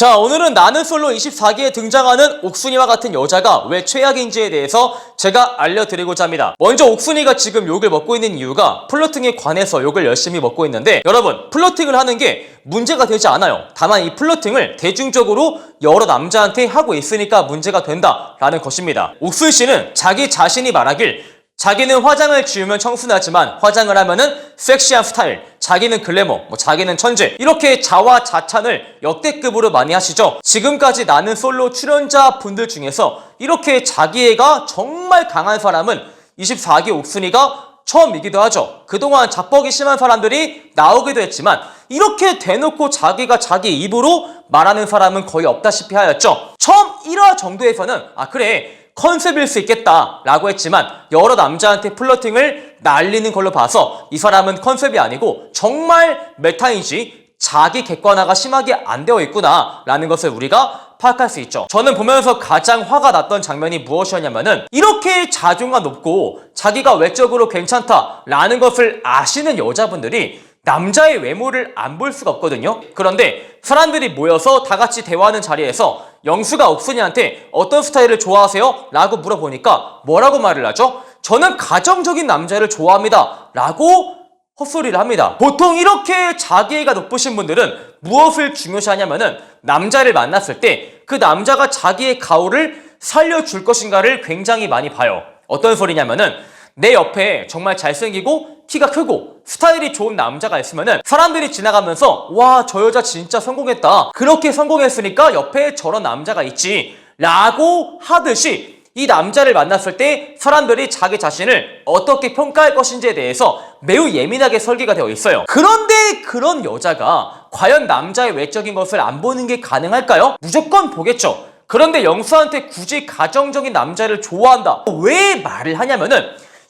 자, 오늘은 나는 솔로 24기에 등장하는 옥순이와 같은 여자가 왜 최악인지에 대해서 제가 알려드리고자 합니다. 먼저 옥순이가 지금 욕을 먹고 있는 이유가 플러팅에 관해서 욕을 열심히 먹고 있는데, 여러분, 플러팅을 하는 게 문제가 되지 않아요. 다만 이 플러팅을 대중적으로 여러 남자한테 하고 있으니까 문제가 된다라는 것입니다. 옥순씨는 자기 자신이 말하길 자기는 화장을 지우면 청순하지만 화장을 하면은 섹시한 스타일, 자기는 글래머, 자기는 천재, 이렇게 자화자찬을 역대급으로 많이 하시죠. 지금까지 나는 솔로 출연자 분들 중에서 이렇게 자기애가 정말 강한 사람은 24기 옥순이가 처음이기도 하죠. 그동안 자뻑이 심한 사람들이 나오기도 했지만 이렇게 대놓고 자기가 자기 입으로 말하는 사람은 거의 없다시피 하였죠. 처음 1화 정도에서는 그래, 컨셉일 수 있겠다 라고 했지만 여러 남자한테 플러팅을 날리는 걸로 봐서 이 사람은 컨셉이 아니고 정말 메타인지 자기 객관화가 심하게 안 되어 있구나 라는 것을 우리가 파악할 수 있죠. 저는 보면서 가장 화가 났던 장면이 무엇이었냐면은, 이렇게 자존감 높고 자기가 외적으로 괜찮다 라는 것을 아시는 여자분들이 남자의 외모를 안 볼 수가 없거든요. 그런데 사람들이 모여서 다 같이 대화하는 자리에서 영수가 옥순이한테 어떤 스타일을 좋아하세요? 라고 물어보니까 뭐라고 말을 하죠? 저는 가정적인 남자를 좋아합니다 라고 헛소리를 합니다. 보통 이렇게 자기애가 높으신 분들은 무엇을 중요시하냐면은 남자를 만났을 때 그 남자가 자기의 가오를 살려줄 것인가를 굉장히 많이 봐요. 어떤 소리냐면은, 내 옆에 정말 잘생기고 키가 크고 스타일이 좋은 남자가 있으면은 사람들이 지나가면서 와, 저 여자 진짜 성공했다, 그렇게 성공했으니까 옆에 저런 남자가 있지 라고 하듯이 이 남자를 만났을 때 사람들이 자기 자신을 어떻게 평가할 것인지에 대해서 매우 예민하게 설계가 되어 있어요. 그런데 그런 여자가 과연 남자의 외적인 것을 안 보는 게 가능할까요? 무조건 보겠죠. 그런데 영수한테 굳이 가정적인 남자를 좋아한다 왜 말을 하냐면은,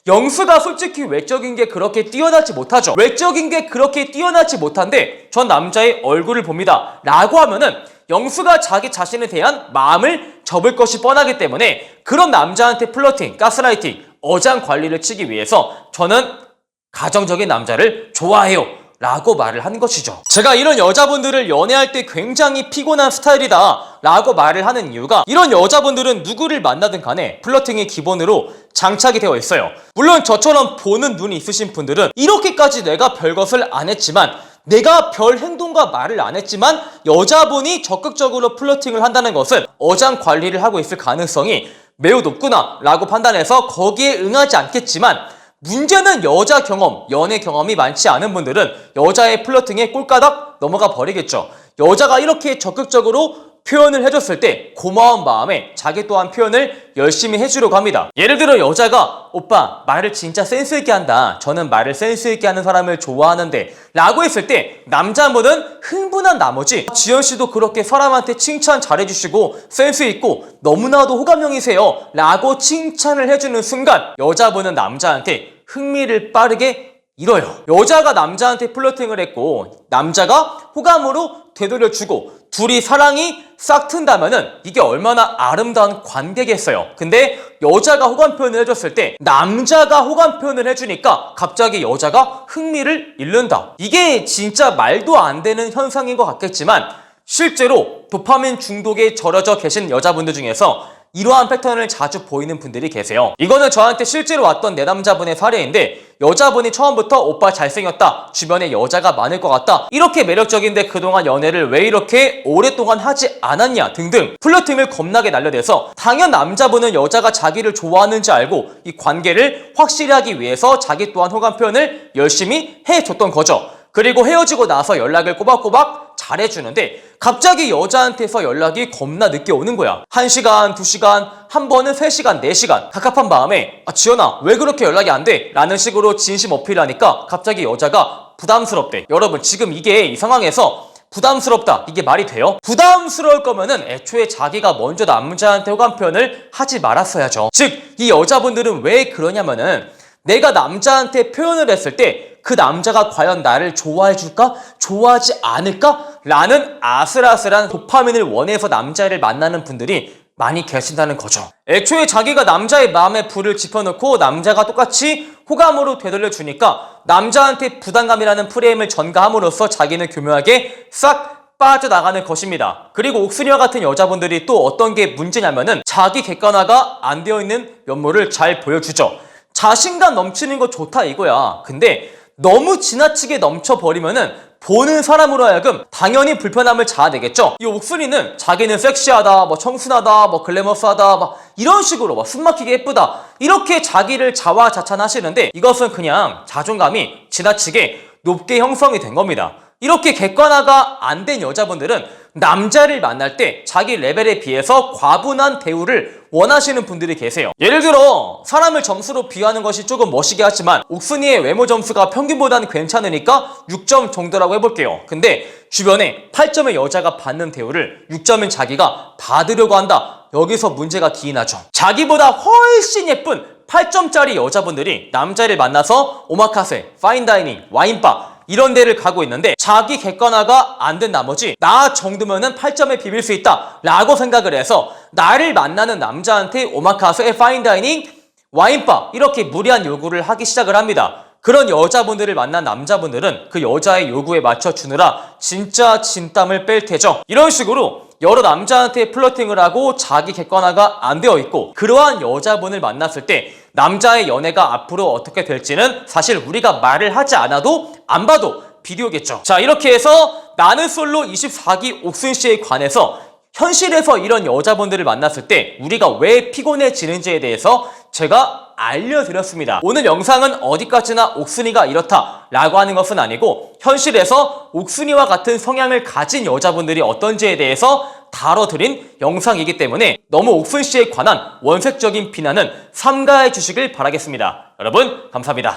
영수가 솔직히 외적인 게 그렇게 뛰어나지 못하죠. 외적인 게 그렇게 뛰어나지 못한데 전 남자의 얼굴을 봅니다 라고 하면은 영수가 자기 자신에 대한 마음을 접을 것이 뻔하기 때문에 그런 남자한테 플러팅, 가스라이팅, 어장 관리를 치기 위해서 저는 가정적인 남자를 좋아해요 라고 말을 한 것이죠. 제가 이런 여자분들을 연애할 때 굉장히 피곤한 스타일이다 라고 말을 하는 이유가, 이런 여자분들은 누구를 만나든 간에 플러팅이 기본으로 장착이 되어 있어요. 물론 저처럼 보는 눈이 있으신 분들은 이렇게까지 내가 별것을 안 했지만, 내가 별 행동과 말을 안 했지만 여자분이 적극적으로 플러팅을 한다는 것은 어장 관리를 하고 있을 가능성이 매우 높구나 라고 판단해서 거기에 응하지 않겠지만, 문제는 여자 경험, 연애 경험이 많지 않은 분들은 여자의 플러팅에 꼴까닥 넘어가 버리겠죠. 여자가 이렇게 적극적으로 표현을 해줬을 때 고마운 마음에 자기 또한 표현을 열심히 해주려고 합니다. 예를 들어 여자가 오빠 말을 진짜 센스있게 한다, 저는 말을 센스있게 하는 사람을 좋아하는데 라고 했을 때 남자분은 흥분한 나머지 지연씨도 그렇게 사람한테 칭찬 잘해주시고 센스있고 너무나도 호감형이세요 라고 칭찬을 해주는 순간 여자분은 남자한테 흥미를 빠르게 잃어요. 여자가 남자한테 플러팅을 했고 남자가 호감으로 되돌려주고 둘이 사랑이 싹 튼다면은 이게 얼마나 아름다운 관계겠어요. 근데 여자가 호감 표현을 해줬을 때 남자가 호감 표현을 해주니까 갑자기 여자가 흥미를 잃는다. 이게 진짜 말도 안 되는 현상인 것 같겠지만 실제로 도파민 중독에 절여져 계신 여자분들 중에서 이러한 패턴을 자주 보이는 분들이 계세요. 이거는 저한테 실제로 왔던 내남자분의 사례인데, 여자분이 처음부터 오빠 잘생겼다, 주변에 여자가 많을 것 같다, 이렇게 매력적인데 그동안 연애를 왜 이렇게 오랫동안 하지 않았냐 등등 플러팅을 겁나게 날려대서, 당연 남자분은 여자가 자기를 좋아하는지 알고 이 관계를 확실히 하기 위해서 자기 또한 호감 표현을 열심히 해줬던 거죠. 그리고 헤어지고 나서 연락을 꼬박꼬박 잘해주는데 갑자기 여자한테서 연락이 겁나 늦게 오는 거야. 1시간, 2시간, 한 번은 3시간, 4시간. 갑갑한 마음에 지연아 왜 그렇게 연락이 안 돼? 라는 식으로 진심 어필하니까 갑자기 여자가 부담스럽대. 여러분, 지금 이게 이 상황에서 부담스럽다, 이게 말이 돼요? 부담스러울 거면은 애초에 자기가 먼저 남자한테 호감 표현을 하지 말았어야죠. 즉, 이 여자분들은 왜 그러냐면은 내가 남자한테 표현을 했을 때 그 남자가 과연 나를 좋아해 줄까? 좋아하지 않을까? 라는 아슬아슬한 도파민을 원해서 남자를 만나는 분들이 많이 계신다는 거죠. 애초에 자기가 남자의 마음에 불을 지펴놓고 남자가 똑같이 호감으로 되돌려주니까 남자한테 부담감이라는 프레임을 전가함으로써 자기는 교묘하게 싹 빠져나가는 것입니다. 그리고 옥순이와 같은 여자분들이 또 어떤 게 문제냐면은 자기 객관화가 안 되어 있는 면모를 잘 보여주죠. 자신감 넘치는 거 좋다 이거야. 근데 너무 지나치게 넘쳐버리면은 보는 사람으로 하여금 당연히 불편함을 자아내겠죠. 이 옥순이는 자기는 섹시하다, 뭐 청순하다, 뭐 글래머스하다, 막 이런 식으로 막 숨막히게 예쁘다 이렇게 자기를 자화자찬하시는데 이것은 그냥 자존감이 지나치게 높게 형성이 된 겁니다. 이렇게 객관화가 안 된 여자분들은 남자를 만날 때 자기 레벨에 비해서 과분한 대우를 원하시는 분들이 계세요. 예를 들어 사람을 점수로 비하하는 것이 조금 멋이게 하지만 옥순이의 외모 점수가 평균보다는 괜찮으니까 6점 정도라고 해볼게요. 근데 주변에 8점의 여자가 받는 대우를 6점인 자기가 받으려고 한다. 여기서 문제가 기인하죠. 자기보다 훨씬 예쁜 8점짜리 여자분들이 남자를 만나서 오마카세, 파인다이닝, 와인바 이런 데를 가고 있는데 자기 객관화가 안 된 나머지 나 정도면은 8점에 비빌 수 있다 라고 생각을 해서 나를 만나는 남자한테 오마카세, 파인다이닝, 와인바 이렇게 무리한 요구를 하기 시작을 합니다. 그런 여자분들을 만난 남자분들은 그 여자의 요구에 맞춰주느라 진짜 진땀을 뺄 테죠. 이런 식으로 여러 남자한테 플러팅을 하고 자기 객관화가 안 되어 있고 그러한 여자분을 만났을 때 남자의 연애가 앞으로 어떻게 될지는 사실 우리가 말을 하지 않아도 안 봐도 비디오겠죠. 자, 이렇게 해서 나는 솔로 24기 옥순씨에 관해서 현실에서 이런 여자분들을 만났을 때 우리가 왜 피곤해지는지에 대해서 제가 알려드렸습니다. 오늘 영상은 어디까지나 옥순이가 이렇다 라고 하는 것은 아니고 현실에서 옥순이와 같은 성향을 가진 여자분들이 어떤지에 대해서 다뤄드린 영상이기 때문에 너무 옥순씨에 관한 원색적인 비난은 삼가해 주시길 바라겠습니다. 여러분 감사합니다.